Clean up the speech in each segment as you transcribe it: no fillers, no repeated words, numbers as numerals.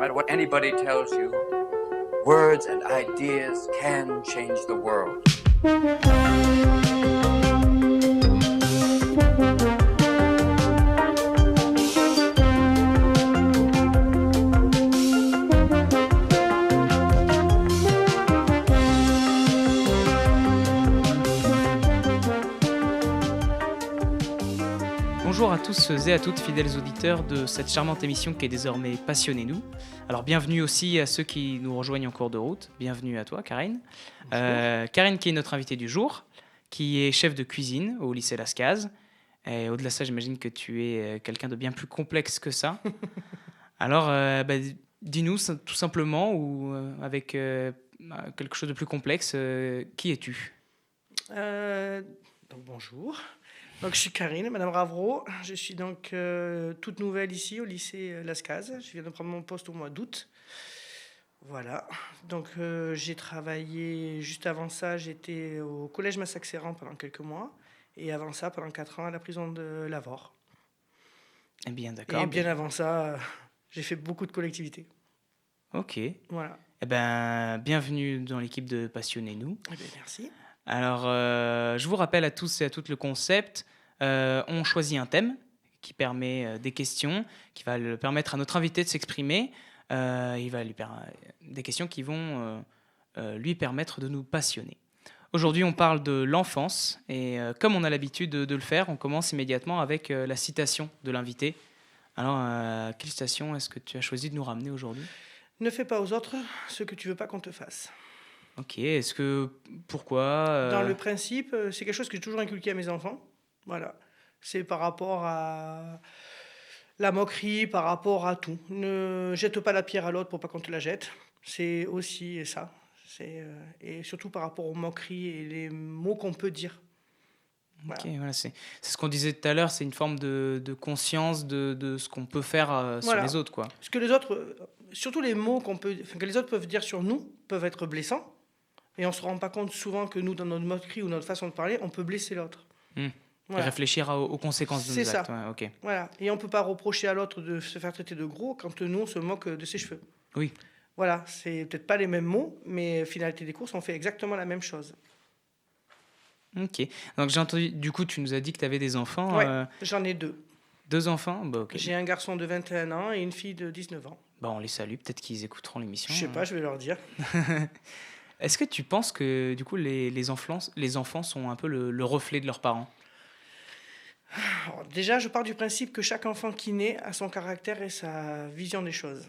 matter what anybody tells you, words and ideas can change the world. Bonjour à tous et à toutes fidèles auditeurs de cette charmante émission qui est désormais Passionnez-nous. Alors bienvenue aussi à ceux qui nous rejoignent en cours de route. Bienvenue à toi Karine. Karine qui est notre invitée du jour, qui est chef de cuisine au lycée Lascaz. Et au-delà de ça, j'imagine que tu es quelqu'un de bien plus complexe que ça. Alors dis-nous tout simplement ou avec quelque chose de plus complexe, qui es-tu ? Donc bonjour. Donc, je suis Karine, Madame Ravreau. Je suis donc toute nouvelle ici au lycée Lascaz. Je viens de prendre mon poste au mois d'août. Voilà. Donc, j'ai travaillé, juste avant ça, j'étais au collège Massac-Serrand pendant quelques mois. Et avant ça, pendant 4 ans, à la prison de Lavore. Eh bien, d'accord. Et bien avant ça, j'ai fait beaucoup de collectivités. Ok. Voilà. Eh ben, bienvenue dans l'équipe de Passionnez-nous. Eh bien, merci. Alors, je vous rappelle à tous et à toutes le concept. On choisit un thème qui permet des questions, qui va le permettre à notre invité de s'exprimer. Il va lui des questions qui vont lui permettre de nous passionner. Aujourd'hui, on parle de l'enfance et comme on a l'habitude de le faire, on commence immédiatement avec la citation de l'invité. Alors, quelle citation est-ce que tu as choisi de nous ramener aujourd'hui ? Ne fais pas aux autres ce que tu veux pas qu'on te fasse. Ok, pourquoi Dans le principe, c'est quelque chose que j'ai toujours inculqué à mes enfants. Voilà. C'est par rapport à la moquerie, par rapport à tout. Ne jette pas la pierre à l'autre pour pas qu'on te la jette. C'est aussi ça. Et surtout par rapport aux moqueries et les mots qu'on peut dire. Voilà. Ok, voilà, c'est ce qu'on disait tout à l'heure, c'est une forme de conscience de ce qu'on peut faire sur les autres, quoi. Parce que les autres, surtout les mots que les autres peuvent dire sur nous, peuvent être blessants. Et on ne se rend pas compte souvent que nous, dans notre moquerie ou notre façon de parler, on peut blesser l'autre. Voilà. Et réfléchir aux conséquences de nos actes. Ouais, okay. Voilà. Et on ne peut pas reprocher à l'autre de se faire traiter de gros quand nous, on se moque de ses cheveux. Oui. Voilà, c'est peut-être pas les mêmes mots, mais finalité des courses, on fait exactement la même chose. Ok. Donc j'ai entendu, du coup, tu nous as dit que tu avais des enfants. Oui, j'en ai 2. 2 enfants ? Bah, okay. J'ai un garçon de 21 ans et une fille de 19 ans. Bah, on les salue, peut-être qu'ils écouteront l'émission. Je sais pas, je vais leur dire. Est-ce que tu penses que du coup les enfants sont un peu le reflet de leurs parents ? Alors, déjà, je pars du principe que chaque enfant qui naît a son caractère et sa vision des choses.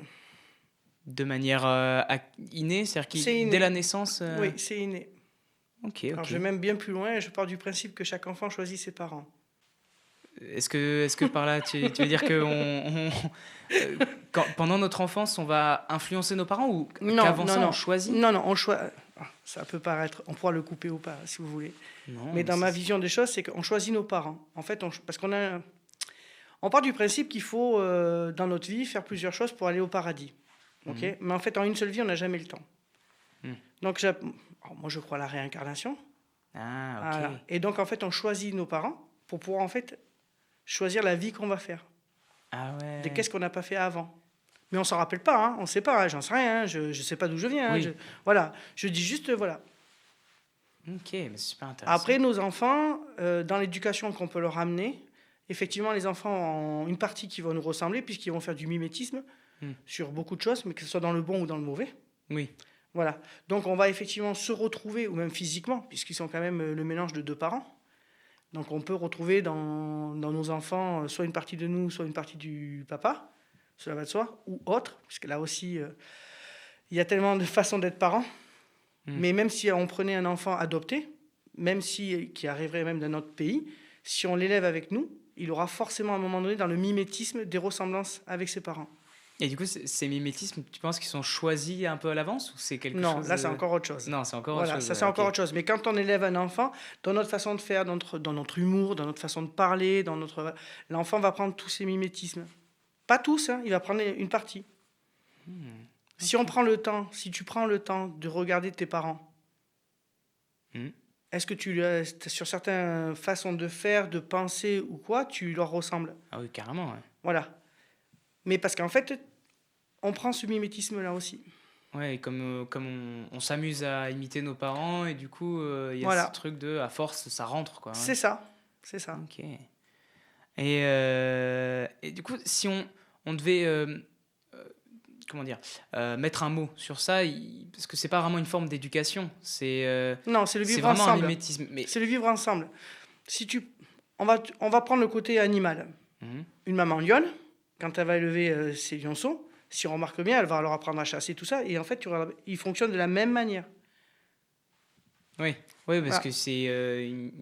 De manière innée, c'est-à-dire inné. Dès la naissance Oui, c'est inné. Ok. Alors, je vais même bien plus loin et je pars du principe que chaque enfant choisit ses parents. Est-ce que par là, tu veux dire que pendant notre enfance, on va influencer nos parents ou qu'avant ça, on choisit ? Non, on choisit. Ça peut paraître... On pourra le couper ou pas, si vous voulez. Non, mais dans ma vision des choses, c'est qu'on choisit nos parents. En fait, parce qu'on a... On part du principe qu'il faut, dans notre vie, faire plusieurs choses pour aller au paradis. Okay. Mais en fait, en une seule vie, on n'a jamais le temps. Donc, moi, je crois à la réincarnation. Ah, ok. Voilà. Et donc, en fait, on choisit nos parents pour pouvoir, en fait, choisir la vie qu'on va faire. Ah ouais. De qu'est-ce qu'on n'a pas fait avant. Mais on s'en rappelle pas, hein. On ne sait pas, hein. J'en sais rien, hein. Je ne sais pas d'où je viens. Oui. Hein. Voilà, je dis juste, voilà. Ok, mais c'est super intéressant. Après, nos enfants, dans l'éducation qu'on peut leur amener, effectivement, les enfants ont une partie qui va nous ressembler, puisqu'ils vont faire du mimétisme sur beaucoup de choses, mais que ce soit dans le bon ou dans le mauvais. Oui. Voilà. Donc, on va effectivement se retrouver, ou même physiquement, puisqu'ils sont quand même le mélange de 2 parents. Donc, on peut retrouver dans nos enfants soit une partie de nous, soit une partie du papa, cela va de soi, ou autre, parce que là aussi, il y a tellement de façons d'être parents. Mais même si on prenait un enfant adopté, qui arriverait même d'un autre pays, si on l'élève avec nous, il aura forcément à un moment donné dans le mimétisme des ressemblances avec ses parents. Et du coup, ces mimétismes, tu penses qu'ils sont choisis un peu à l'avance ou c'est quelque chose... Non, là c'est encore autre chose. Non, c'est encore autre chose. Ça c'est encore autre chose. Mais quand on élève un enfant, dans notre façon de faire, dans notre humour, dans notre façon de parler, l'enfant va prendre tous ces mimétismes. Pas tous, hein, il va prendre une partie. Si tu prends le temps de regarder tes parents, est-ce que sur certaines façons de faire, de penser ou quoi, tu leur ressembles ? Ah oui, carrément, ouais. Voilà. Mais parce qu'en fait, on prend ce mimétisme-là aussi. Ouais, et comme on s'amuse à imiter nos parents, et du coup, il y a Voilà. ce truc de, à force, ça rentre, quoi. Ouais. C'est ça. C'est ça. Ok. Et du coup, si on devait, comment dire, mettre un mot sur ça, parce que c'est pas vraiment une forme d'éducation, Non, c'est le c'est vivre vraiment un ensemble. mimétisme. Mais C'est le vivre ensemble. Si tu... on va prendre le côté animal. Mhm. Une maman lionne, quand elle va élever ses lionceaux, si on remarque bien, elle va leur apprendre à chasser, tout ça. Et en fait, ils fonctionnent de la même manière. Oui, oui, parce Voilà. que c'est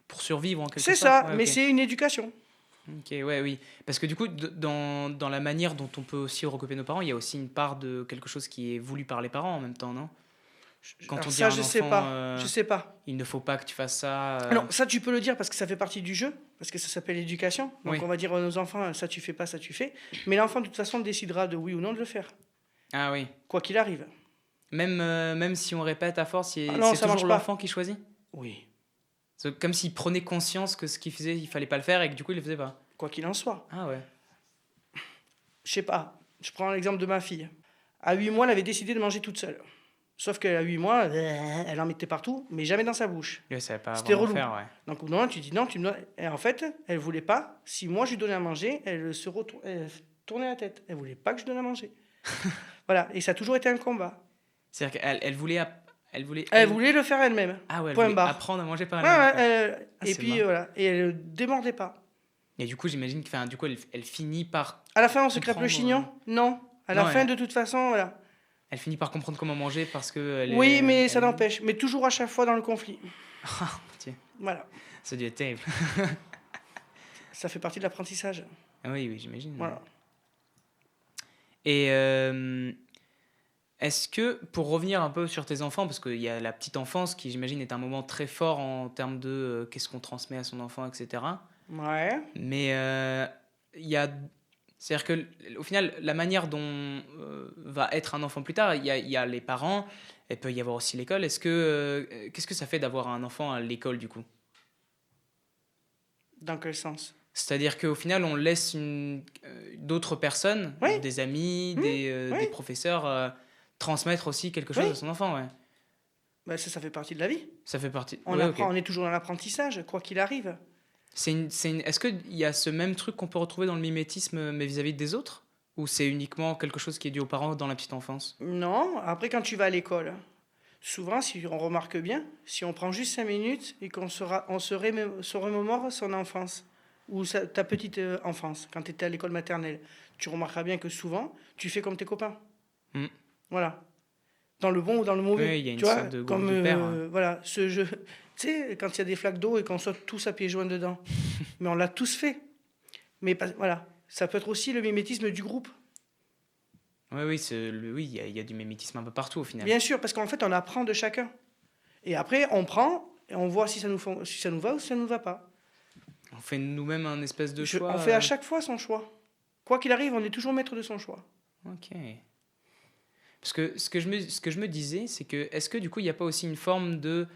pour survivre en quelque C'est sorte. ça, Ouais, mais ok. c'est une éducation. Ok, ouais, oui. Parce que du coup, dans la manière dont on peut aussi recopier nos parents, il y a aussi une part de quelque chose qui est voulu par les parents en même temps, non? Quand Alors on dit à ça, un je sais enfant, pas. Je sais pas. il ne faut pas que tu fasses ça. Ah non, ça, tu peux le dire parce que ça fait partie du jeu, parce que ça s'appelle l'éducation. Donc Oui. on va dire à nos enfants, ça tu fais pas, ça tu fais. Mais l'enfant, de toute façon, décidera de oui ou non de le faire, Ah oui. quoi qu'il arrive. Même si on répète à force, Ah non, c'est ça marche toujours pas. l'enfant qui choisit. Oui, C'est comme s'il prenait conscience que ce qu'il faisait, il fallait pas le faire et que du coup, il le faisait pas. quoi qu'il en soit. Ah ouais. Je sais pas, je prends l'exemple de ma fille. À 8 mois, elle avait décidé de manger toute seule. Sauf qu'à 8 mois, elle en mettait partout, mais jamais dans sa bouche. Ouais, ça va pas C'était vraiment relou. faire, ouais. Donc au bout d'un moment, tu dis non, tu me donnes... Et en fait, elle voulait pas. Si moi je lui donnais à manger, elle tournait la tête. Elle voulait pas que je donne à manger. Voilà, et ça a toujours été un combat. C'est-à-dire qu'elle voulait, elle voulait, Elle voulait le faire elle-même. ah ouais, elle Point voulait barre. apprendre à manger par Ouais, elle-même, ouais, quoi. Ah, et c'est puis marrant. voilà, et elle démordait pas. Et du coup, j'imagine que, enfin, du coup, elle finit par À la fin, on se crêpe le comprendre. chignon? Non. À la Non, fin, elle- de toute façon, voilà. Elle finit par comprendre comment manger parce que elle Oui, est, mais ça elle- n'empêche. Mais toujours à chaque fois dans le conflit. Ah, tiens, Voilà. ça a dû être terrible. Ça fait partie de l'apprentissage. Ah oui, oui, j'imagine. Voilà. Et est-ce que, pour revenir un peu sur tes enfants, parce qu'il y a la petite enfance qui, j'imagine, est un moment très fort en termes de qu'est-ce qu'on transmet à son enfant, etc. Ouais. Mais il y a, c'est-à-dire que, au final, la manière dont va être un enfant plus tard, il y a les parents, et peut y avoir aussi l'école. Qu'est-ce que ça fait d'avoir un enfant à l'école, du coup? Dans quel sens? C'est-à-dire qu'au final, on laisse d'autres personnes, Oui. des amis, Mmh, des oui. professeurs, transmettre aussi quelque chose Oui. à son enfant, ouais. Ben, ça fait partie de la vie. Ça fait partie. On Ouais, apprend, ok. on est toujours dans l'apprentissage, quoi qu'il arrive. Est-ce qu'il y a ce même truc qu'on peut retrouver dans le mimétisme, mais vis-à-vis des autres? Ou c'est uniquement quelque chose qui est dû aux parents dans la petite enfance? Non, après, quand tu vas à l'école, souvent, si on remarque bien, si on prend juste 5 minutes et qu'on se remémore son enfance, ou ta petite enfance, quand tu étais à l'école maternelle, tu remarqueras bien que souvent, tu fais comme tes copains. Mm. Voilà. Dans le bon ou dans le mauvais. Oui, il y a une tu vois, sorte de groupe comme, du père, hein. voilà, ce jeu. Tu sais, quand il y a des flaques d'eau et qu'on saute tous à pieds joints dedans. Mais on l'a tous fait. Mais voilà, ça peut être aussi le mimétisme du groupe. Oui, oui, oui, il y a du mimétisme un peu partout au final. Bien sûr, parce qu'en fait, on apprend de chacun. Et après, on prend et on voit si ça nous va ou si ça ne nous va pas. On fait nous-mêmes un espèce de choix. On fait à chaque fois son choix. Quoi qu'il arrive, on est toujours maître de son choix. Ok. Parce que ce que je me disais, c'est que est-ce que du coup, il n'y a pas aussi une forme de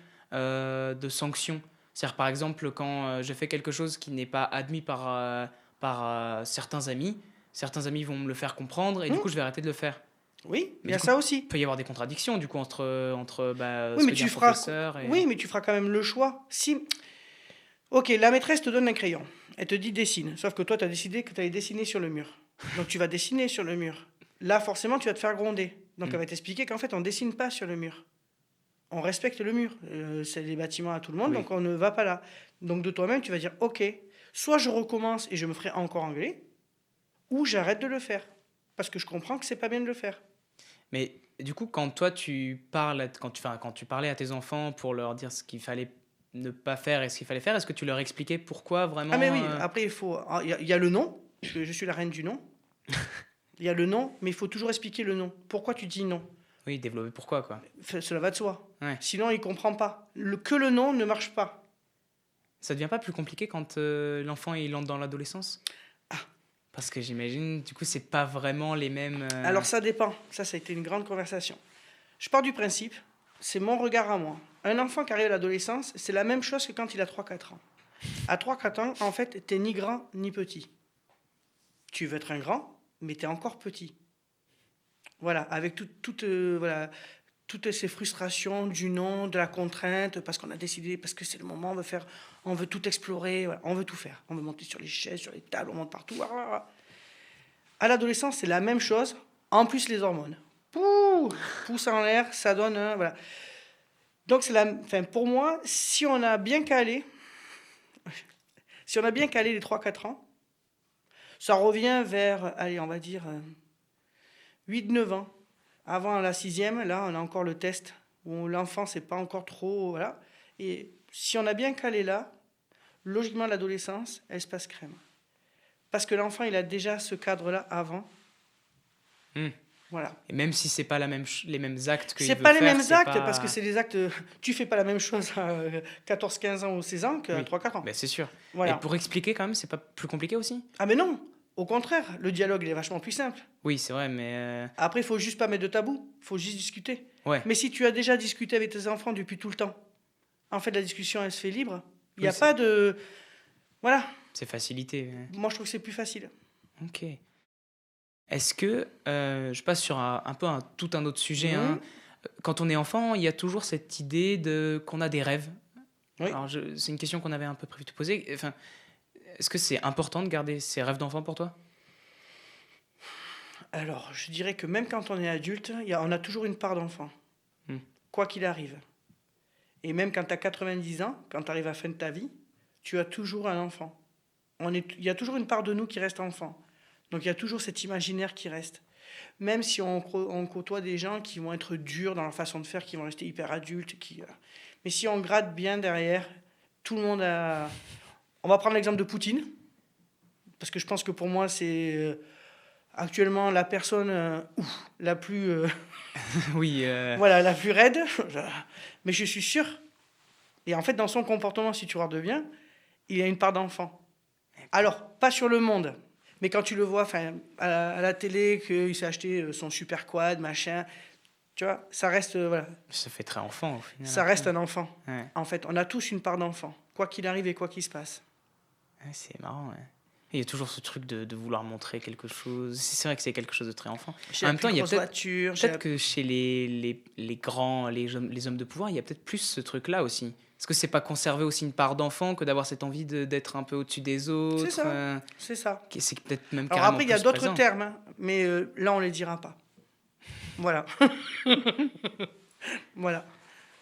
sanction? C'est-à-dire, par exemple, quand je fais quelque chose qui n'est pas admis par certains amis vont me le faire comprendre et du coup, je vais arrêter de le faire. Oui, Mais il y a du coup, ça aussi. Il peut y avoir des contradictions du coup entre Oui, ce mais que dit tu un feras, professeur et... oui, mais tu feras quand même le choix. Si, ok, la maîtresse te donne un crayon. Elle te dit dessine. Sauf que toi, tu as décidé que tu allais dessiner sur le mur. Donc tu vas dessiner sur le mur. Là, forcément, tu vas te faire gronder. Donc elle va t'expliquer qu'en fait, on ne dessine pas sur le mur. On respecte le mur. C'est les bâtiments à tout le monde, Oui. donc on ne va pas là. Donc de toi-même, tu vas dire, ok, soit je recommence et je me ferai encore engueuler, ou j'arrête de le faire. Parce que je comprends que c'est pas bien de le faire. Mais du coup, quand toi tu parles, quand tu parlais à tes enfants pour leur dire ce qu'il fallait ne pas faire et ce qu'il fallait faire, est-ce que tu leur expliquais pourquoi vraiment Ah mais oui, après il faut... Il y a le nom, parce que je suis la reine du nom. Il y a le nom, mais il faut toujours expliquer le nom. Pourquoi tu dis non? Oui, développer pourquoi, quoi. Cela va de soi. Ouais. Sinon, il ne comprend pas. Que le nom ne marche pas. Ça devient pas plus compliqué quand l'enfant il entre dans l'adolescence? Parce que j'imagine, du coup, c'est pas vraiment les mêmes... Alors ça dépend. Ça a été une grande conversation. Je pars du principe, c'est mon regard à moi. Un enfant qui arrive à l'adolescence, c'est la même chose que quand il a 3-4 ans. À 3-4 ans, en fait, tu n'es ni grand ni petit. Tu veux être un grand, mais tu es encore petit. Voilà, avec voilà, toutes ces frustrations du non, de la contrainte, parce qu'on a décidé, parce que c'est le moment, on veut tout explorer, voilà, on veut tout faire. On veut monter sur les chaises, sur les tables, on monte partout. À l'adolescence, c'est la même chose, en plus les hormones. Pouh, pousse en l'air, ça donne, voilà. Donc enfin, pour moi, si on a bien calé les 3-4 ans, ça revient vers, allez, on va dire 8-9 ans. Avant la 6e, là, on a encore le test où l'enfant, c'est pas encore trop, voilà. Et si on a bien calé là, logiquement, l'adolescence, elle se passe crème. Parce que l'enfant, il a déjà ce cadre-là avant. Voilà. Et même si c'est pas les mêmes actes qu'il C'est veut pas les faire, mêmes c'est actes, pas... parce que c'est des actes. Tu fais pas la même chose à 14-15 ans ou 16 ans qu'à Oui. 3-4 ans. Ben, c'est sûr. Voilà. Et pour expliquer quand même, c'est pas plus compliqué aussi? Ah, mais non! Au contraire, le dialogue, il est vachement plus simple. Oui, c'est vrai, mais... Après, il faut juste pas mettre de tabou. Il faut juste discuter. Ouais, Mais si tu as déjà discuté avec tes enfants depuis tout le temps, en fait, la discussion, elle se fait libre. Il n'y a Oui, pas de. Voilà. c'est facilité. Ouais. Moi, je trouve que c'est plus facile. Ok. Est-ce que, je passe sur tout un autre sujet, Mhm. hein. Quand on est enfant, il y a toujours cette idée qu'on a des rêves. Oui. Alors, c'est une question qu'on avait un peu prévu de te poser. Enfin, est-ce que c'est important de garder ces rêves d'enfant pour toi? Alors, je dirais que même quand on est adulte, on a toujours une part d'enfant. Quoi qu'il arrive. Et même quand tu as 90 ans, quand tu arrives à la fin de ta vie, tu as toujours un enfant. Il y a toujours une part de nous qui reste enfant. Donc il y a toujours cet imaginaire qui reste. Même si on côtoie des gens qui vont être durs dans leur façon de faire, qui vont rester hyper adultes. Mais si on gratte bien derrière, tout le monde a... On va prendre l'exemple de Poutine, parce que je pense que pour moi, c'est actuellement la personne la plus... Oui. voilà, la plus raide. Mais je suis sûr. Et en fait, dans son comportement, si tu regardes bien, il a une part d'enfant. Alors, pas sur le monde, mais quand tu le vois à la télé, qu'il s'est acheté son super quad, machin, tu vois, ça reste, voilà, Ça fait très enfant au final. ça reste un enfant. Ouais. En fait, on a tous une part d'enfant, quoi qu'il arrive et quoi qu'il se passe. Ouais, c'est marrant, ouais. Il y a toujours ce truc de vouloir montrer quelque chose. C'est vrai que c'est quelque chose de très enfant. J'ai En la même plus temps, il y a grosse peut-être voiture, que chez les grands, les hommes de pouvoir, il y a peut-être plus ce truc-là aussi. Est-ce que c'est pas conserver aussi une part d'enfant que d'avoir cette envie d'être un peu au-dessus des autres? C'est ça. C'est ça. C'est peut-être même Alors carrément après, il y a plus d'autres présent. termes, hein, mais là, on les dira pas. Voilà. Voilà.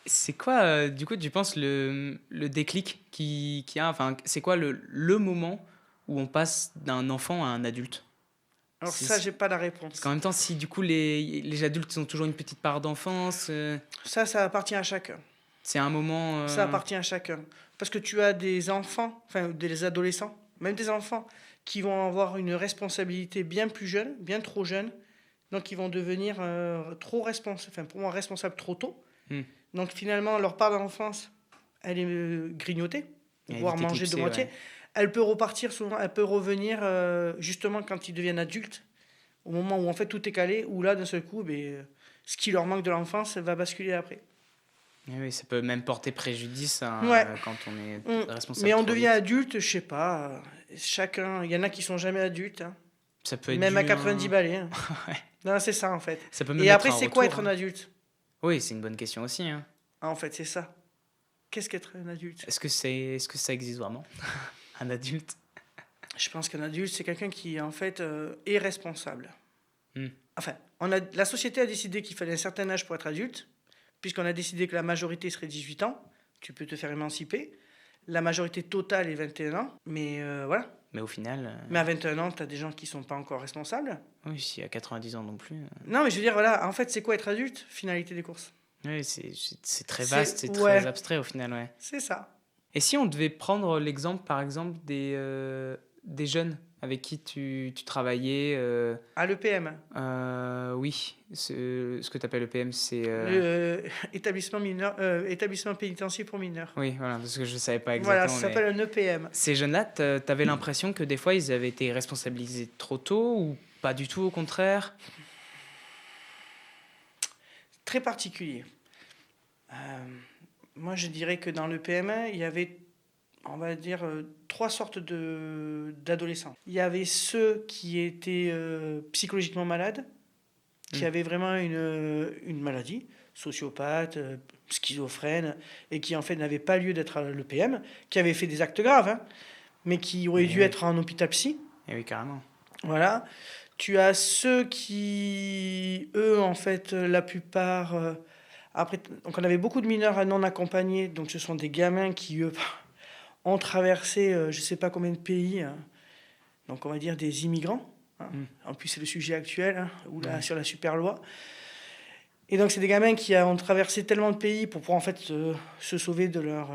C'est quoi, du coup, tu penses le déclic qui a, enfin, c'est quoi le moment où on passe d'un enfant à un adulte? Alors C'est- ça, j'ai pas la réponse. Parce qu'en même temps, si du coup les adultes ils ont toujours une petite part d'enfance, Ça appartient à chacun. c'est un moment. Ça appartient à chacun. Parce que tu as des enfants, enfin des adolescents, même des enfants, qui vont avoir une responsabilité bien plus jeune, bien trop jeune. Donc ils vont devenir trop responsables, enfin pour moi responsables trop tôt. Hmm. Donc finalement, leur part d'enfance, elle est grignotée, Elle est voire vite mangée de éclipsée, moitié. ouais. Elle peut repartir souvent, elle peut revenir justement quand ils deviennent adultes, au moment où en fait tout est calé, où là d'un seul coup, ce qui leur manque de l'enfance va basculer après. Eh oui, ça peut même porter préjudice Ouais. quand on est Mm. responsable. Mais on trop devient vite. adulte, je sais pas. Chacun, il y en a qui sont jamais adultes, hein. Ça peut être Même à dû 90 balais, hein. Ouais. Non, c'est ça en fait. Ça peut même Et être après, un c'est quoi retour, être un hein. adulte? Oui, c'est une bonne question aussi, hein. Ah, en fait, c'est ça. Qu'est-ce qu'être un adulte? Est-ce que ça existe vraiment, un adulte? Je pense qu'un adulte, c'est quelqu'un qui en fait est responsable. Hmm. Enfin, la société a décidé qu'il fallait un certain âge pour être adulte, puisqu'on a décidé que la majorité serait 18 ans. Tu peux te faire émanciper. La majorité totale est 21 ans, mais voilà. Mais au final, Mais à 21 ans, tu as des gens qui sont pas encore responsables. oui, si à 90 ans non plus. Non, mais je veux dire, voilà, en fait, c'est quoi être adulte? Finalité des courses. Oui, c'est très C'est- vaste, c'est ouais. très abstrait au final, ouais. C'est ça. Et si on devait prendre l'exemple, par exemple, des jeunes avec qui tu travaillais, À l'EPM, oui, ce que tu appelles le PM, c'est... établissement pénitentiaire pour mineurs. Oui, voilà, parce que je ne savais pas Voilà, exactement. ça s'appelle un EPM. Ces jeunes-là, tu avais l'impression que des fois, ils avaient été responsabilisés trop tôt ou pas du tout, au contraire? Très particulier. Moi, je dirais que dans le PME, il y avait, on va dire, 3 sortes d'adolescents. Il y avait ceux qui étaient psychologiquement malades, qui avait vraiment une maladie, sociopathe, schizophrène, et qui en fait n'avait pas lieu d'être à l'EPM, qui avait fait des actes graves, hein, mais qui aurait dû être en hôpital psy. Et oui, carrément. Voilà. Tu as ceux qui, eux, en fait, la plupart... après, donc on avait beaucoup de mineurs non accompagnés, donc ce sont des gamins qui, eux, ont traversé je ne sais pas combien de pays, hein, donc on va dire des immigrants. Hein. En plus, c'est le sujet actuel, hein, sur la super loi. Et donc, c'est des gamins qui ont traversé tellement de pays pour pouvoir en fait se sauver de leur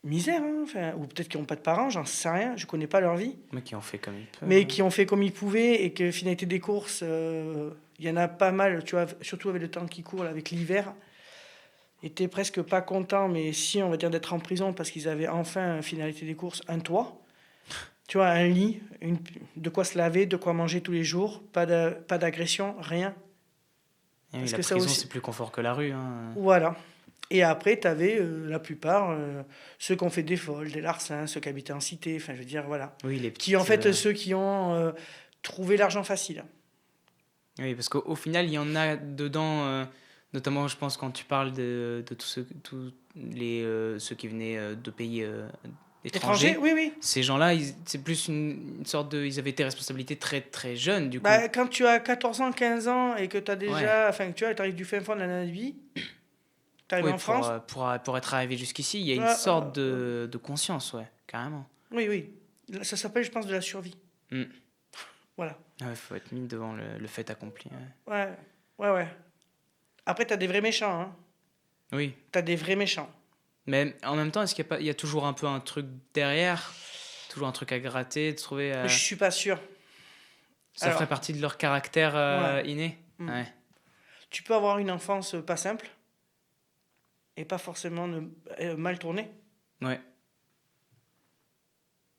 misère, hein, enfin, ou peut-être qu'ils n'ont pas de parents, j'en sais rien, je ne connais pas leur vie. Mais qui ont fait comme ils peuvent. Mais qui ont fait comme ils pouvaient et que finalité des courses, il y en a pas mal, tu vois, surtout avec le temps qui court, là, avec l'hiver. Étaient presque pas contents, mais si, on va dire, d'être en prison parce qu'ils avaient enfin, finalité des courses, un toit. Tu vois, un lit, de quoi se laver, de quoi manger tous les jours, pas d'agression, rien. Et oui, Parce la que ça prison, aussi- c'est plus confort que la rue. Hein. Voilà. Et après, tu avais la plupart, ceux qui ont fait des vols, des larcins, ceux qui habitaient en cité, enfin, je veux dire, voilà. Oui, les Qui, en petites, fait, ceux qui ont trouvé l'argent facile. Oui, parce qu'au final, il y en a dedans, notamment, je pense, quand tu parles de tous ceux qui venaient de pays étrangers. Oui, oui. Ces gens-là, c'est plus une sorte de... Ils avaient des responsabilités très, très jeunes, du coup. Bah, quand tu as 14 ans, 15 ans et que tu as déjà. Ouais. Enfin, tu vois, tu arrives du fin fond de la Namibie, tu arrives Oui, en France. pour être arrivé jusqu'ici, il y a une Ah, sorte de conscience, ouais, carrément. Oui, oui. Ça s'appelle, je pense, de la survie. Mm. Voilà. Il faut être mis devant le fait accompli. Ouais. Ouais, ouais, ouais. Après, tu as des vrais méchants. Hein. Oui, Tu as des vrais méchants. mais en même temps, est-ce qu'il y a pas, il y a toujours un peu un truc derrière, toujours un truc à gratter, de trouver... Je suis pas sûr. Ça Alors, ferait partie de leur caractère ouais. inné. Mm. Ouais. Tu peux avoir une enfance pas simple et pas forcément mal tournée. Ouais.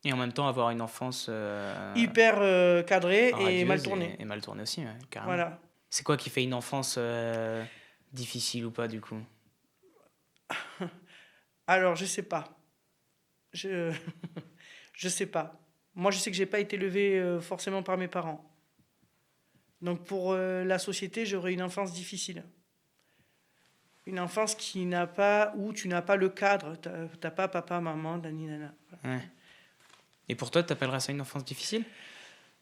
Et en même temps, avoir une enfance Hyper cadrée et radieuse mal tournée. et mal tournée aussi, ouais, carrément. Voilà. C'est quoi qui fait une enfance difficile ou pas, du coup? Alors, je sais pas. Je je sais pas. Moi, je sais que j'ai pas été élevé forcément par mes parents. Donc, pour la société, j'aurais une enfance difficile. Une enfance qui n'a pas, où tu n'as pas le cadre. T'as pas papa, maman, nani, nana. Ouais. Et pour toi, t'appellerais ça une enfance difficile?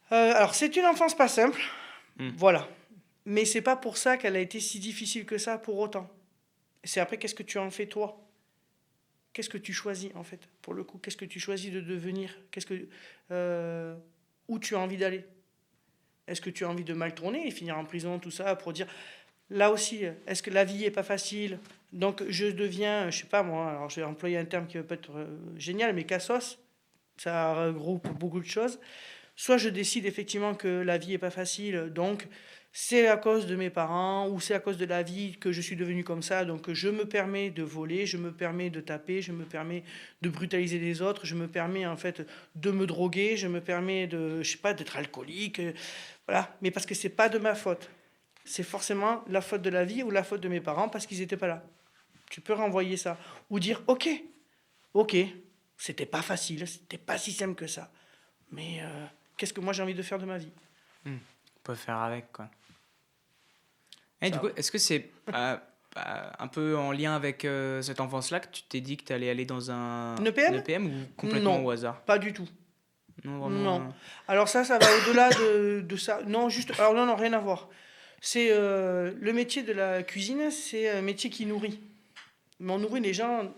Alors, c'est une enfance pas simple. Mm. Voilà. Mais c'est pas pour ça qu'elle a été si difficile que ça pour autant. C'est après, qu'est-ce que tu en fais toi? Qu'est-ce que tu choisis en fait, pour le coup? Qu'est-ce que tu choisis de devenir? Où tu as envie d'aller? Est-ce que tu as envie de mal tourner et finir en prison, tout ça, pour dire... Là aussi, est-ce que la vie est pas facile? Donc je deviens, je sais pas moi, alors je vais employer un terme qui peut être génial, mais cassos, ça regroupe beaucoup de choses. Soit je décide effectivement que la vie est pas facile, donc c'est à cause de mes parents ou c'est à cause de la vie que je suis devenu comme ça, donc je me permets de voler, je me permets de taper, je me permets de brutaliser les autres, je me permets en fait de me droguer, je me permets de, je sais pas, d'être alcoolique, voilà, mais parce que c'est pas de ma faute. C'est forcément la faute de la vie ou la faute de mes parents parce qu'ils n'étaient pas là. Tu peux renvoyer ça. Ou dire, ok, c'était pas facile, c'était pas si simple que ça. Mais qu'est-ce que moi j'ai envie de faire de ma vie? On peut faire avec, quoi. Et Ça du coup, va. est-ce que c'est un peu en lien avec cette enfance-là que tu t'es dit que tu allais aller dans un Une EPM? EPM ou complètement Non. au hasard? Pas du tout. Non, vraiment. Non. Alors ça va au-delà de ça. Non, juste... Alors non, rien à voir. C'est le métier de la cuisine, c'est un métier qui nourrit. Mais on nourrit les gens...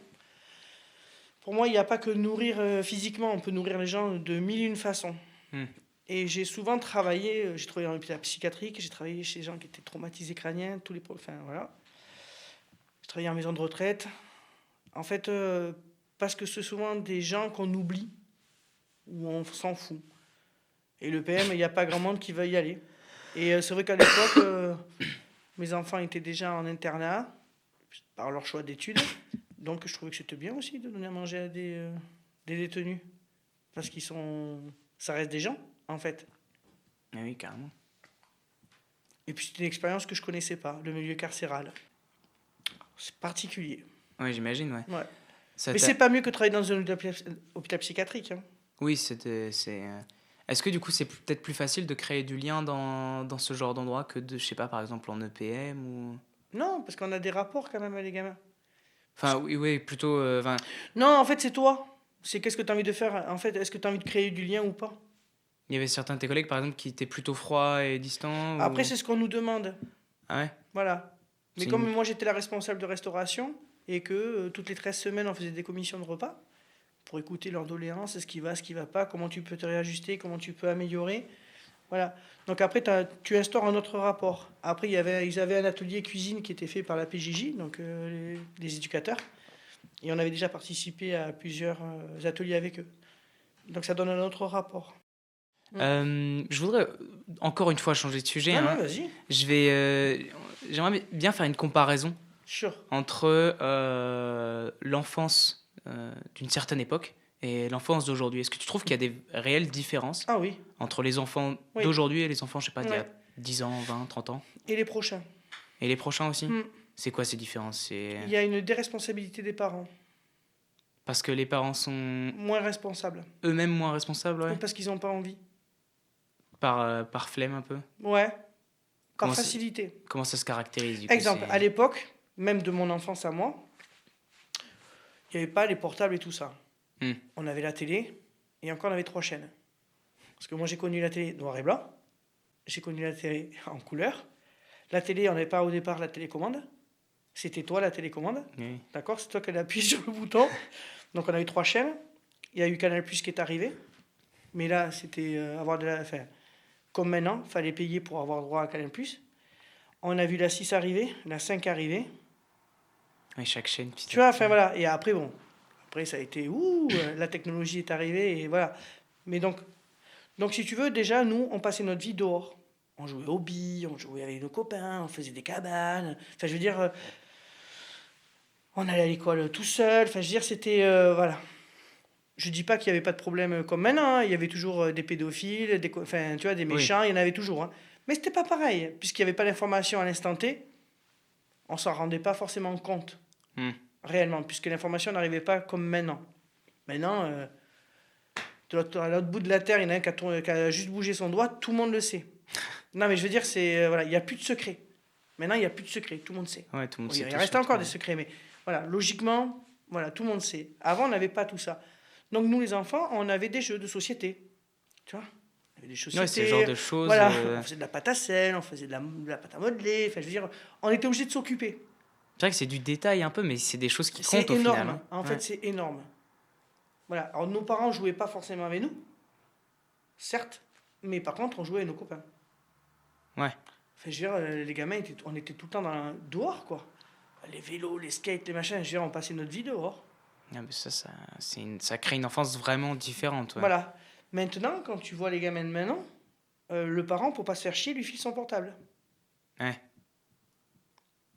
Pour moi, il n'y a pas que nourrir physiquement, on peut nourrir les gens de mille et une façons. Hmm. Et j'ai souvent travaillé, j'ai travaillé en hôpital psychiatrique, j'ai travaillé chez des gens qui étaient traumatisés crâniens, enfin voilà. J'ai travaillé en maison de retraite. En fait, parce que c'est souvent des gens qu'on oublie ou on s'en fout. Et le PM, il n'y a pas grand monde qui va y aller. Et c'est vrai qu'à l'époque, mes enfants étaient déjà en internat, par leur choix d'études. Donc je trouvais que c'était bien aussi de donner à manger à des détenus. Parce qu'ils sont... Ça reste des gens, en fait. Ah oui, carrément. Et puis c'était une expérience que je connaissais pas, le milieu carcéral. C'est particulier. Oui, j'imagine, ouais. Ouais. Ça Mais t'a- c'est pas mieux que de travailler dans un hôpital psychiatrique. Hein. Oui, Est-ce que du coup, c'est peut-être plus facile de créer du lien dans ce genre d'endroit que je sais pas, par exemple en EPM ou... Non, parce qu'on a des rapports quand même avec les gamins. Enfin, oui, plutôt... enfin, Non, en fait, c'est toi. C'est qu'est-ce que tu as envie de faire. En fait, est-ce que tu as envie de créer du lien ou pas? il y avait certains de tes collègues, par exemple, qui étaient plutôt froids et distants Après, ou... c'est ce qu'on nous demande. Ah ouais? Voilà. Mais C'est comme une- moi, j'étais la responsable de restauration et que toutes les 13 semaines, on faisait des commissions de repas pour écouter leurs doléances, ce qui va pas, comment tu peux te réajuster, comment tu peux améliorer. Voilà. Donc après, tu instaures un autre rapport. Après, ils avaient un atelier cuisine qui était fait par la PJJ, donc les éducateurs. Et on avait déjà participé à plusieurs ateliers avec eux. Donc ça donne un autre rapport. Je voudrais encore une fois changer de sujet. Non, non, Hein. vas-y. J'aimerais bien faire une comparaison Sure. entre l'enfance d'une certaine époque et l'enfance d'aujourd'hui. Est-ce que tu trouves qu'il y a des réelles différences Ah oui. entre les enfants Oui. d'aujourd'hui et les enfants, je sais pas, d'il y a Ouais. 10 ans, 20, 30 ans? Et les prochains. Et les prochains aussi? Hmm. C'est quoi ces différences? C'est Il y a une déresponsabilité des parents. parce que les parents sont Moins responsables. eux-mêmes moins responsables, ouais? Ou parce qu'ils n'ont pas envie. Par flemme un peu? Ouais. Par Comment c'est- facilité. Comment ça se caractérise du coup? Exemple, C'est- à l'époque, même de mon enfance à moi, il n'y avait pas les portables et tout ça. Hmm. On avait la télé et encore on avait 3 chaînes. Parce que moi j'ai connu la télé noir et blanc, j'ai connu la télé en couleur. La télé, on n'avait pas au départ la télécommande. C'était toi la télécommande. Oui. D'accord? C'est toi qui as appuyé sur le bouton. Donc on a eu 3 chaînes. Il y a eu Canal+ qui est arrivé. Mais là, c'était avoir de la... Enfin, comme maintenant, il fallait payer pour avoir droit à Canal+. On a vu la 6 arriver, la 5 arriver. Oui, chaque chaîne. petit Tu vois, à enfin petit. voilà. Et après, bon, après ça a été, la technologie est arrivée et voilà. Mais donc si tu veux, déjà, nous, on passait notre vie dehors. On jouait aux billes, on jouait avec nos copains, on faisait des cabanes. Enfin, je veux dire, on allait à l'école tout seul. Enfin, je veux dire, c'était, voilà. Je dis pas qu'il n'y avait pas de problème comme maintenant. Il y avait toujours des pédophiles, enfin, tu vois, des Oui. méchants, il y en avait toujours. Hein. Mais c'était pas pareil, puisqu'il n'y avait pas d'information à l'instant T. On s'en rendait pas forcément compte, Hmm. réellement, puisque l'information n'arrivait pas comme maintenant. Maintenant, à l'autre bout de la Terre, il y en a un qui a juste bougé son doigt, tout le monde le sait. Non, mais je veux dire, voilà, il n'y a plus de secret. Maintenant, il n'y a plus de secret, tout le monde sait. Ouais, tout le monde Oui, sait il tout reste sur encore tout. des secrets, mais voilà, logiquement, voilà, tout le monde sait. Avant, on n'avait pas tout ça. Donc, nous, les enfants, on avait des jeux de société. Tu vois? On avait des jeux de Ouais, société. ce genre de choses. Voilà, on faisait de la pâte à sel, on faisait de la pâte à modeler. Enfin, je veux dire, on était obligé de s'occuper. C'est vrai que c'est du détail un peu, mais c'est des choses qui C'est comptent au énorme. final. Hein. En Ouais. fait, c'est énorme. Voilà. Alors, nos parents jouaient pas forcément avec nous, certes, mais par contre, on jouait avec nos copains. Ouais. Enfin, je veux dire, les gamins, on était tout le temps dehors, quoi. Les vélos, les skates, les machins, je veux dire, on passait notre vie dehors. Ah, mais ça crée une enfance vraiment différente. Ouais. Voilà. Maintenant, quand tu vois les gamins de maintenant, le parent, pour pas se faire chier, lui file son portable. Ouais.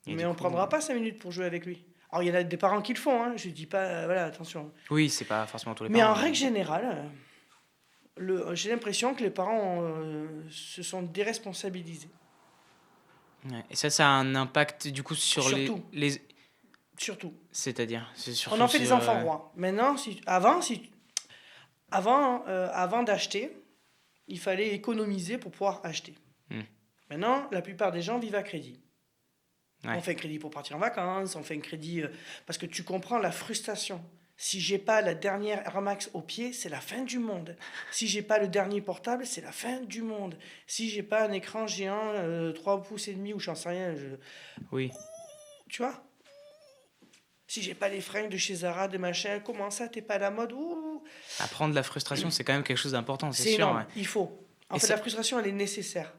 Et Mais du on coup, prendra pas 5 minutes pour jouer avec lui. Alors, il y en a des parents qui le font, hein. Je dis pas, voilà, attention. Oui, c'est pas forcément tous les Mais en parents. règle générale, j'ai l'impression que les parents se sont déresponsabilisés. Ouais. Et ça a un impact du coup sur Surtout. les... Surtout. C'est-à-dire, c'est On surtout en fait des sur, enfants rois. Maintenant, avant d'acheter, il fallait économiser pour pouvoir acheter. Hmm. Maintenant, la plupart des gens vivent à crédit. Ouais. On fait un crédit pour partir en vacances, on fait un crédit parce que tu comprends la frustration. Si j'ai pas la dernière Air Max au pied, c'est la fin du monde. Si j'ai pas le dernier portable, c'est la fin du monde. Si j'ai pas un écran géant 3 pouces et demi ou j'en sais rien, Oui. tu vois. Si j'ai pas les fringues de chez Zara, de machin, comment ça, t'es pas à la mode? Ouh. Apprendre la frustration, c'est quand même quelque chose d'important, c'est C'est sûr. énorme, Ouais. il faut. En Et fait, ça- la frustration, elle est nécessaire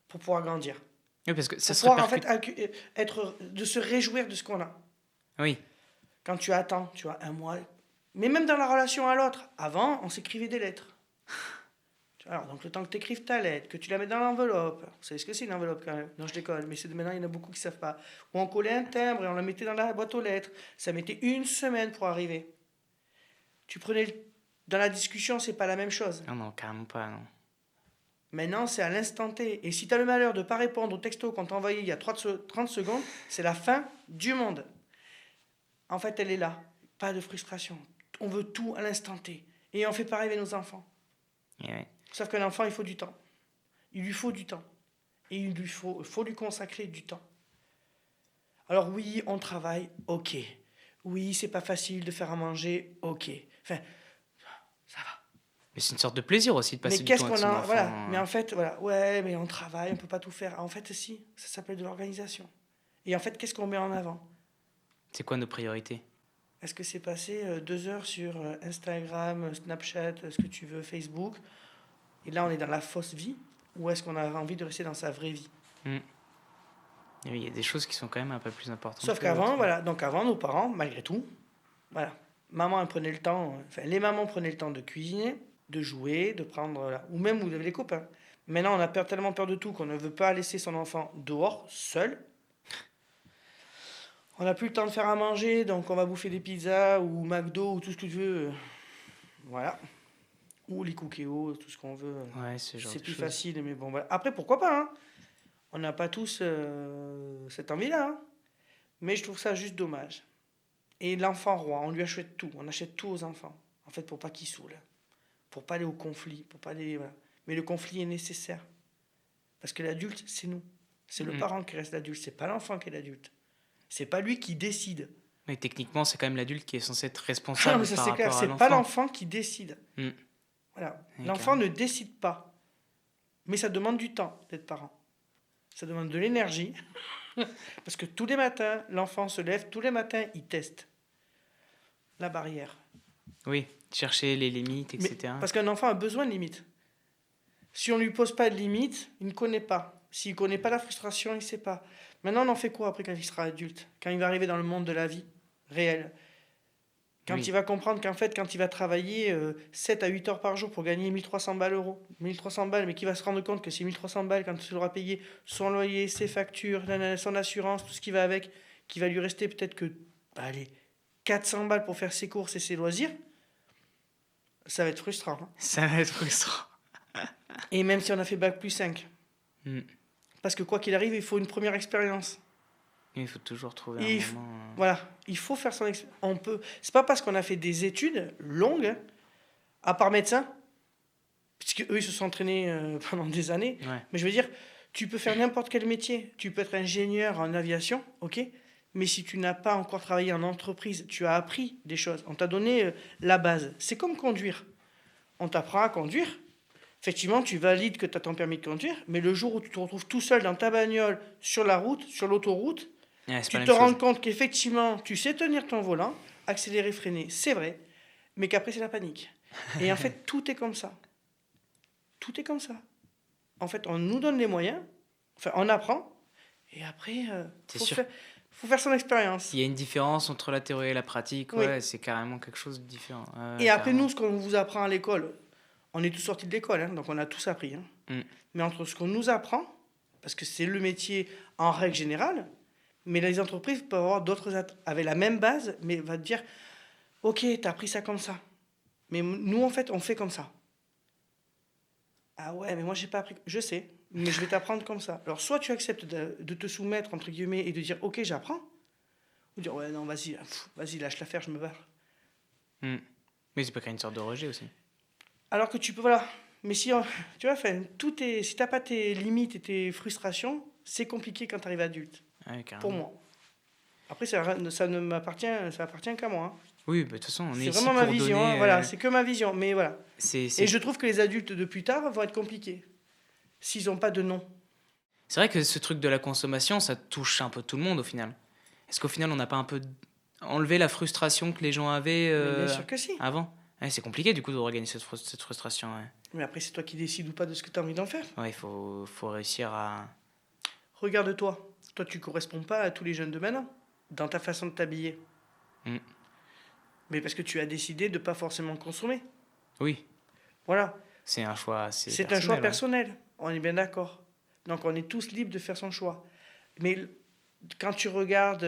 pour pouvoir grandir. Oui, parce que ça Pour se pouvoir, en répercute. fait, de se réjouir de ce qu'on a. Oui. Quand tu attends, tu vois, un mois. Mais même dans la relation à l'autre, avant, on s'écrivait des lettres. Tu vois, alors, donc le temps que tu écrives ta lettre, que tu la mets dans l'enveloppe, vous savez ce que c'est une enveloppe quand même? Non, je déconne, mais maintenant, il y en a beaucoup qui ne savent pas. Ou on collait un timbre et on la mettait dans la boîte aux lettres. Ça mettait 1 semaine pour arriver. Tu prenais dans la discussion, c'est pas la même chose. Non, non, carrément pas, non. Maintenant, c'est à l'instant T. Et si tu as le malheur de ne pas répondre au texto qu'on t'a envoyé il y a 30 secondes, c'est la fin du monde. En fait, elle est là. Pas de frustration. On veut tout à l'instant T. Et on fait pareil avec nos enfants. Et ouais. Sauf qu'un enfant, il faut du temps. Il lui faut du temps. Et faut lui consacrer du temps. Alors oui, on travaille, ok. Oui, c'est pas facile de faire à manger, ok. Enfin, ça va. Mais c'est une sorte de plaisir aussi de passer Mais du qu'est-ce temps avec qu'on son a, enfant. voilà. Mais en fait, voilà, ouais, mais on travaille, on peut pas tout faire. En fait, si, ça s'appelle de l'organisation. Et en fait, qu'est-ce qu'on met en avant? C'est quoi nos priorités? Est-ce que c'est passer 2 heures sur Instagram, Snapchat, ce que tu veux, Facebook, et là on est dans la fausse vie, ou est-ce qu'on a envie de rester dans sa vraie vie? Et oui, il y a des choses qui sont quand même un peu plus importantes. Sauf que qu'avant, d'autres. voilà, donc avant, nos parents, malgré tout, voilà, maman elle prenait le temps, enfin les mamans prenaient le temps de cuisiner, de jouer, de prendre, voilà, ou même vous avez les copains. Maintenant, on a tellement peur de tout qu'on ne veut pas laisser son enfant dehors, seul. On n'a plus le temps de faire à manger, donc on va bouffer des pizzas ou McDo ou tout ce que tu veux. Voilà. Ou les cookéos, tout ce qu'on veut. Ouais, ce genre C'est de plus choses. facile, mais bon, voilà. Après, pourquoi pas, hein? On n'a pas tous cette envie-là, hein. Mais je trouve ça juste dommage. Et l'enfant roi, on lui achète tout. On achète tout aux enfants. En fait, pour pas qu'ils saoulent. Pour pas aller au conflit. Pour pas aller, voilà. Mais le conflit est nécessaire. Parce que l'adulte, c'est nous. C'est le parent qui reste l'adulte. C'est pas l'enfant qui est l'adulte. C'est pas lui qui décide. Mais techniquement, c'est quand même l'adulte qui est censé être Ah, responsable mais ça par c'est rapport clair. à C'est l'enfant. pas l'enfant qui décide. Mm. Voilà. Oui, L'enfant ne décide pas. Mais ça demande du temps d'être parent. Ça demande de l'énergie. Parce que tous les matins, l'enfant se lève, tous les matins, il teste la barrière. Oui, chercher les limites, Mais- etc. parce qu'un enfant a besoin de limites. Si on ne lui pose pas de limites, il ne connaît pas. S'il ne connaît pas la frustration, il ne sait pas. Maintenant, on en fait quoi après quand il sera adulte? Quand il va arriver dans le monde de la vie réelle? Quand Oui. il va comprendre qu'en fait, quand il va travailler 7 à 8 heures par jour pour gagner 1300 balles euros, 1300 balles, mais qu'il va se rendre compte que ces 1300 balles, quand il aura payé son loyer, ses factures, son assurance, tout ce qui va avec, qu'il va lui rester peut-être que, allez, 400 balles pour faire ses courses et ses loisirs, ça va être frustrant, hein. Ça va être frustrant. Et même si on a fait bac plus 5. Mm. Parce que quoi qu'il arrive, il faut une première expérience. Il faut toujours trouver Et un moment. Voilà, il faut faire son expérience. On peut. C'est pas parce qu'on a fait des études longues, hein, à part médecin, puisque eux ils se sont entraînés pendant des années. Ouais. Mais je veux dire, tu peux faire n'importe quel métier. Tu peux être ingénieur en aviation, ok. Mais si tu n'as pas encore travaillé en entreprise, tu as appris des choses. On t'a donné la base. C'est comme conduire. On t'apprend à conduire. Effectivement, tu valides que tu as ton permis de conduire, mais le jour où tu te retrouves tout seul dans ta bagnole, sur la route, sur l'autoroute, Ouais, c'est pas tu la te même rends chose. compte qu'effectivement, tu sais tenir ton volant, accélérer, freiner, c'est vrai, mais qu'après, c'est la panique. Et en fait, tout est comme ça. Tout est comme ça. En fait, on nous donne les moyens, enfin, on apprend, et après, C'est faut sûr. faut faire son expérience. Il y a une différence entre la théorie et la pratique. Oui. Ouais, c'est carrément quelque chose de différent. Ouais, Et après, carrément. nous, ce qu'on vous apprend à l'école, on est tous sortis de l'école, hein, donc on a tous appris. Hein. Mm. Mais entre ce qu'on nous apprend, parce que c'est le métier en règle générale, mais les entreprises peuvent avoir d'autres avec la même base, mais va te dire, ok, t'as appris ça comme ça. Mais nous, en fait, on fait comme ça. Ah ouais, mais moi, j'ai pas appris. Je sais, mais je vais t'apprendre comme ça. Alors, soit tu acceptes de te soumettre, entre guillemets, et de dire, ok, j'apprends, ou dire, ouais, non, vas-y, vas-y, lâche l'affaire, je me barre. Mm. Mais c'est pas créer une sorte de rejet aussi. Alors que tu peux, voilà. Mais si, tu vois, enfin, si t'as pas tes limites et tes frustrations, c'est compliqué quand tu arrives adulte, Ouais, carrément. pour moi. Après, ça appartient qu'à moi, hein. Oui, bah, de toute façon, on est C'est ici vraiment ma pour vision, donner. hein, voilà, c'est que ma vision, mais voilà. c'est Et je trouve que les adultes de plus tard vont être compliqués, s'ils n'ont pas de nom. c'est vrai que ce truc de la consommation, ça touche un peu tout le monde au final. Est-ce qu'au final, on n'a pas un peu enlevé la frustration que les gens avaient Mais bien sûr que si. avant? Ouais, c'est compliqué du coup de regagner cette frustration. Ouais. Mais après, c'est toi qui décides ou pas de ce que tu as envie d'en faire. Ouais, il faut réussir à. Regarde-toi. Toi, tu corresponds pas à tous les jeunes de maintenant, dans ta façon de t'habiller. Mm. Mais parce que tu as décidé de pas forcément consommer. Oui, Voilà. c'est un choix. C'est un choix personnel. On est bien d'accord. Donc on est tous libres de faire son choix. Mais quand tu regardes,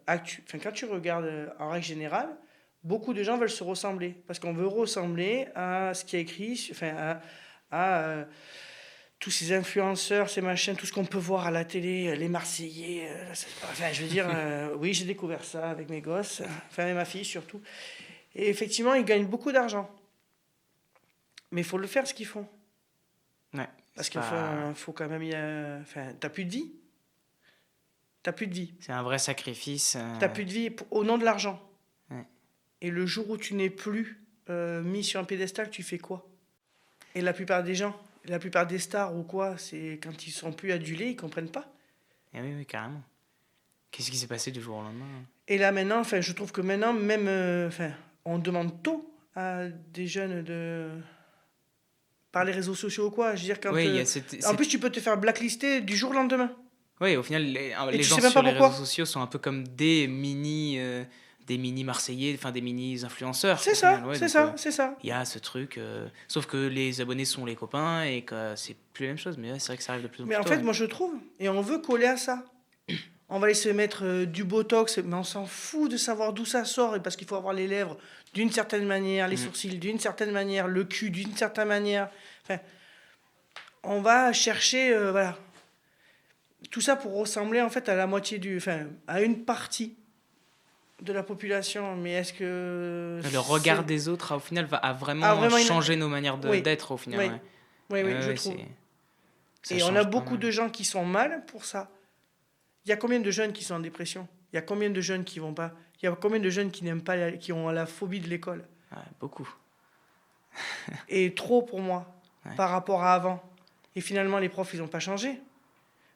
quand tu regardes en règle générale, beaucoup de gens veulent se ressembler. Parce qu'on veut ressembler à ce qui est écrit, à tous ces influenceurs, ces machins, tout ce qu'on peut voir à la télé, les Marseillais. Enfin, je veux dire, oui, j'ai découvert ça avec mes gosses, enfin avec ma fille surtout. Et effectivement, ils gagnent beaucoup d'argent. Mais il faut le faire, ce qu'ils font. Ouais. Parce c'est qu'il pas- faut quand même... Enfin, t'as plus de vie. T'as plus de vie. C'est un vrai sacrifice. T'as plus de vie au nom de l'argent. Ouais. Et le jour où tu n'es plus mis sur un piédestal, tu fais quoi? Et la plupart des gens, la plupart des stars ou quoi, c'est quand ils sont plus adulés, ils comprennent pas. Eh oui, oui, carrément. Qu'est-ce qui s'est passé du jour au lendemain? Et là maintenant, enfin, je trouve que maintenant, même, enfin, on demande tôt à des jeunes de par les réseaux sociaux ou quoi. Je veux dire, quand Oui, il y a cette, en cette- plus, tu peux te faire blacklister du jour au lendemain. oui, au final, les tu gens sais même sur pas les pourquoi. réseaux sociaux sont un peu comme des mini Marseillais, enfin des mini influenceurs. C'est au ça, final, ouais, c'est donc, ça, c'est ça. il y a ce truc, sauf que les abonnés sont les copains et que c'est plus la même chose. Mais ouais, c'est vrai que ça arrive de plus en plus Mais en tôt, fait, ouais. moi, je trouve, et on veut coller à ça. On va aller se mettre du botox, mais on s'en fout de savoir d'où ça sort, et parce qu'il faut avoir les lèvres d'une certaine manière, les sourcils d'une certaine manière, le cul d'une certaine manière. Enfin, on va chercher, voilà, tout ça pour ressembler en fait à la moitié enfin, à une partie de la population. Mais est-ce que Le regard des autres, au final, a vraiment Ah, vraiment changé nos manières Oui. d'être, au final. Oui. Ouais. Oui, oui, Ouais, je ouais, trouve. ça Et on change a pas beaucoup mal. de gens qui sont mal pour ça. Il y a combien de jeunes qui sont en dépression? Il y a combien de jeunes qui vont pas? Il y a combien de jeunes qui n'aiment pas, qui ont la phobie de l'école? Ouais, beaucoup. Et trop pour moi, Ouais. par rapport à avant. Et finalement, les profs, ils n'ont pas changé.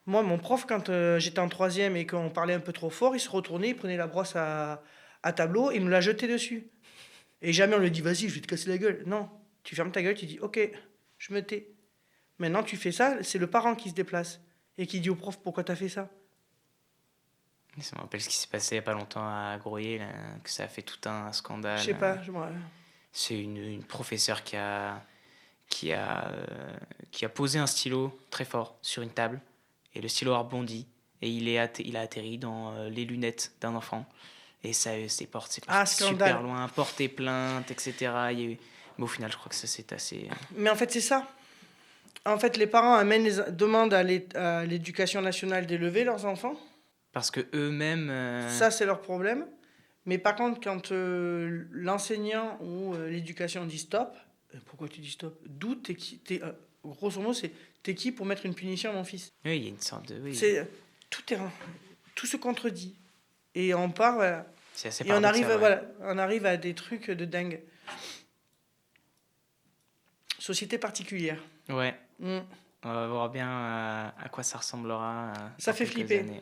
Moi, mon prof, quand j'étais en troisième et qu'on parlait un peu trop fort, il se retournait, il prenait la brosse à tableau et il nous la jetait dessus. Et jamais on lui dit, vas-y, je vais te casser la gueule. Non, tu fermes ta gueule, tu dis, ok, je me tais. Maintenant, tu fais ça, c'est le parent qui se déplace et qui dit au prof, pourquoi t'as fait ça? Ça me rappelle ce qui s'est passé il n'y a pas longtemps à Groyer, là, que ça a fait tout un scandale. Je sais pas, C'est une professeure qui a posé un stylo très fort sur une table et le stylo a rebondi et il a atterri dans les lunettes d'un enfant et c'est parti scandale. super loin, porté plainte, etc. Mais au final, je crois que ça c'est assez... Mais en fait, c'est ça. En fait, les parents demandent à l'éducation nationale d'élever leurs enfants. Parce que eux-mêmes... Ça, c'est leur problème. Mais par contre, quand l'enseignant ou l'éducation dit stop, pourquoi tu dis stop? D'où grosso modo, t'es qui pour mettre une punition à mon fils? Oui, il y a une sorte de... Oui. Tout se contredit. Et on part, voilà. C'est assez Et on paradoxal, ouais. voilà, on arrive à des trucs de dingue. Société particulière. Ouais. Mm. On va voir bien à quoi ça ressemblera. Ça dans fait quelques flipper. années.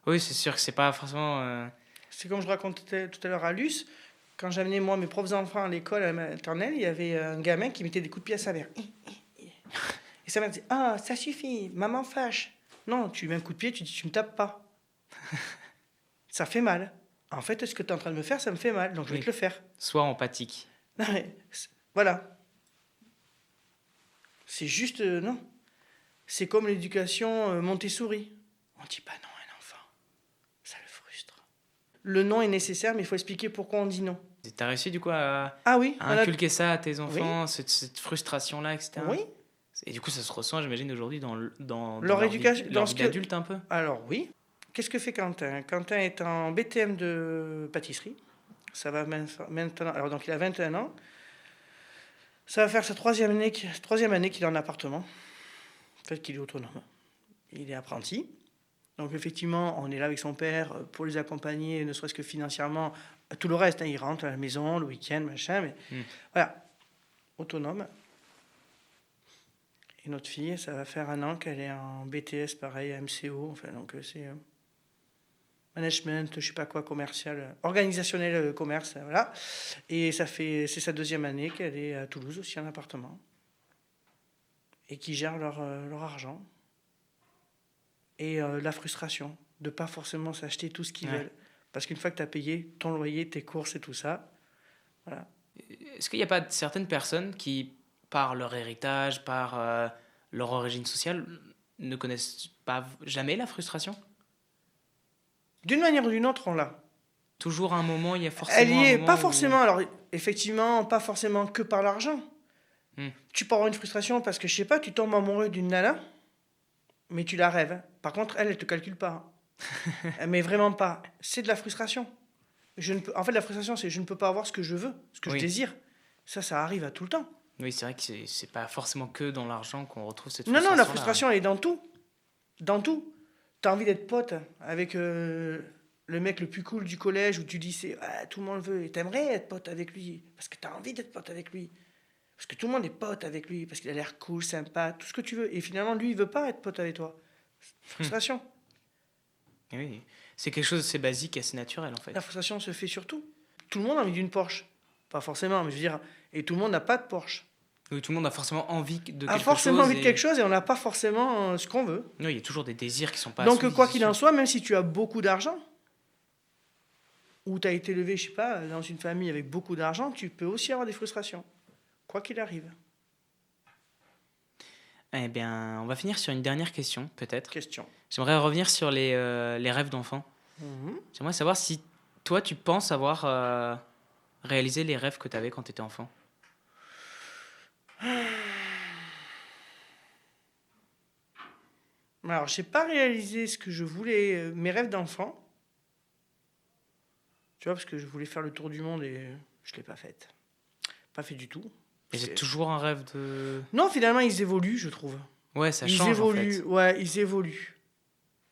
Oui, c'est sûr que c'est pas forcément... C'est comme je racontais tout à l'heure à Luce, quand j'amenais moi mes propres enfants à l'école à la maternelle, il y avait un gamin qui mettait des coups de pied à sa mère. Et sa mère disait, ah, ça suffit, maman fâche. Non, tu mets un coup de pied, tu dis, tu me tapes pas. Ça fait mal. En fait, ce que tu es en train de me faire, ça me fait mal, donc je vais Oui. te le faire. Sois empathique. Non, mais, voilà. C'est juste, non. C'est comme l'éducation Montessori. On dit pas non à un enfant. Ça le frustre. Le non est nécessaire, mais il faut expliquer pourquoi on dit non. T'as réussi du coup à Ah oui, inculquer ça à tes enfants, cette frustration-là, etc. Oui. Et du coup, ça se ressent, j'imagine, aujourd'hui dans Leur éducation, leur dans vie ce que- d'adulte un peu. Alors oui. Qu'est-ce que fait Quentin? Quentin est en BTM de pâtisserie. Ça va maintenant. Alors donc il a 21 ans. Ça va faire sa troisième année qu'il est en appartement. En fait, qu'il est autonome. Il est apprenti. Donc effectivement, on est là avec son père pour les accompagner, ne serait-ce que financièrement. Tout le reste, hein, il rentre à la maison, le week-end, machin. Mais voilà, autonome. Et notre fille, ça va faire 1 an qu'elle est en BTS, pareil, à MCO. Enfin, donc c'est management, je sais pas quoi, commercial, organisationnel, commerce, voilà. Et c'est sa 2e année qu'elle est à Toulouse aussi en appartement. Et qui gèrent leur argent. Et la frustration de pas forcément s'acheter tout ce qu'ils veulent. Parce qu'une fois que tu as payé ton loyer, tes courses et tout ça, voilà. Est-ce qu'il n'y a pas certaines personnes qui, par leur héritage, par leur origine sociale, ne connaissent pas jamais la frustration? D'une manière ou d'une autre, on l'a. Toujours à un moment, il y a forcément Elle y un est, moment pas où- forcément, alors effectivement, pas forcément que par l'argent. Hmm. Tu peux avoir une frustration parce que, je sais pas, tu tombes amoureux d'une nana, mais tu la rêves. Hein. Par contre, elle te calcule pas. Mais vraiment pas. C'est de la frustration. En fait, la frustration, c'est je ne peux pas avoir ce que je veux, ce que Oui. je désire. Ça arrive à tout le temps. Oui, c'est vrai que c'est pas forcément que dans l'argent qu'on retrouve cette Non, non, la frustration-là. frustration, elle est dans tout. Dans tout. Tu as envie d'être pote avec le mec le plus cool du collège où tu dis tout le monde veut. Et t'aimerais être pote avec lui parce que tu as envie d'être pote avec lui. Parce que tout le monde est pote avec lui, parce qu'il a l'air cool, sympa, tout ce que tu veux. Et finalement, lui, il veut pas être pote avec toi. Frustration. Et oui, c'est quelque chose d'assez basique et assez naturel en fait. La frustration se fait sur tout. Tout le monde a envie d'une Porsche. Pas forcément, mais je veux dire, et tout le monde n'a pas de Porsche. Oui, tout le monde a forcément envie de A quelque forcément chose. envie de quelque chose et on n'a pas forcément ce qu'on veut. Oui, il y a toujours des désirs qui sont pas Donc, assouvis, quoi c'est qu'il sûr. en soit, même si tu as beaucoup d'argent, ou tu as été élevé, je sais pas, dans une famille avec beaucoup d'argent, tu peux aussi avoir des frustrations. Quoi qu'il arrive. Eh bien, on va finir sur une dernière question, peut-être. Question. J'aimerais revenir sur les rêves d'enfant. Mhm. J'aimerais savoir si toi, tu penses avoir réalisé les rêves que tu avais quand tu étais enfant. Alors, j'ai pas réalisé ce que je voulais, mes rêves d'enfant. Tu vois, parce que je voulais faire le tour du monde et je l'ai pas fait. Pas fait du tout. Et c'est C'est- toujours un rêve de... Non, finalement, ils évoluent, je trouve. Ouais, ça Ils change évoluent, en fait. ouais, ils évoluent.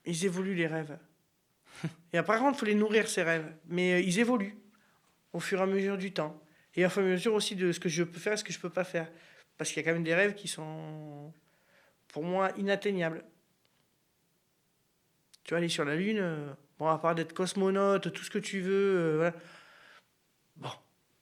Ils évoluent les rêves. Et après, par contre, il faut les nourrir, ces rêves. Mais ils évoluent au fur et à mesure du temps. Et au fur et à mesure aussi de ce que je peux faire et ce que je peux pas faire. Parce qu'il y a quand même des rêves qui sont, pour moi, inatteignables. Tu vois, aller sur la Lune, bon, à part d'être cosmonaute, tout ce que tu veux, voilà. Bon,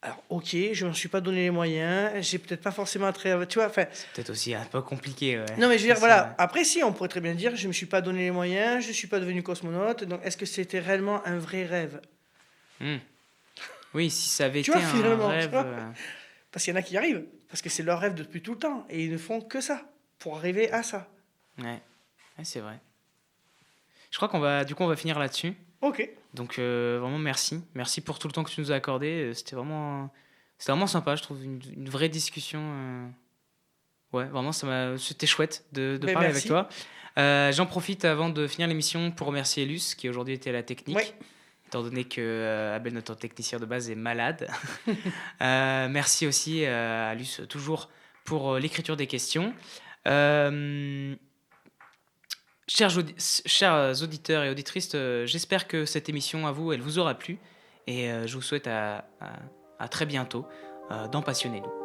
alors, ok, je ne me suis pas donné les moyens, j'ai peut-être pas forcément très... Tu vois, enfin... C'est peut-être aussi un peu compliqué, ouais. Non, mais je veux dire, Ça, voilà. Après, si, on pourrait très bien dire, je me suis pas donné les moyens, je suis pas devenu cosmonaute, donc est-ce que c'était réellement un vrai rêve? Hmm. Oui, si ça avait Tu été vois, un finalement, rêve... tu vois. Parce qu'il y en a qui y arrivent, parce que c'est leur rêve depuis tout le temps, et ils ne font que ça, pour arriver à ça. Ouais, ouais, c'est vrai. Je crois qu'on va, du coup, on va finir là-dessus. Ok. Donc, vraiment, merci. Merci pour tout le temps que tu nous as accordé. C'était vraiment sympa, je trouve, une vraie discussion. Ouais, vraiment, c'était chouette de Ben, parler merci. avec toi. J'en profite avant de finir l'émission pour remercier Luce, qui aujourd'hui était à la technique. Ouais. Étant donné que Abel, notre technicien de base, est malade. Merci aussi à Luce, toujours, pour l'écriture des questions. Chers auditeurs et auditrices, j'espère que cette émission à vous, elle vous aura plu. Et je vous souhaite à très bientôt dans Passionnez-nous.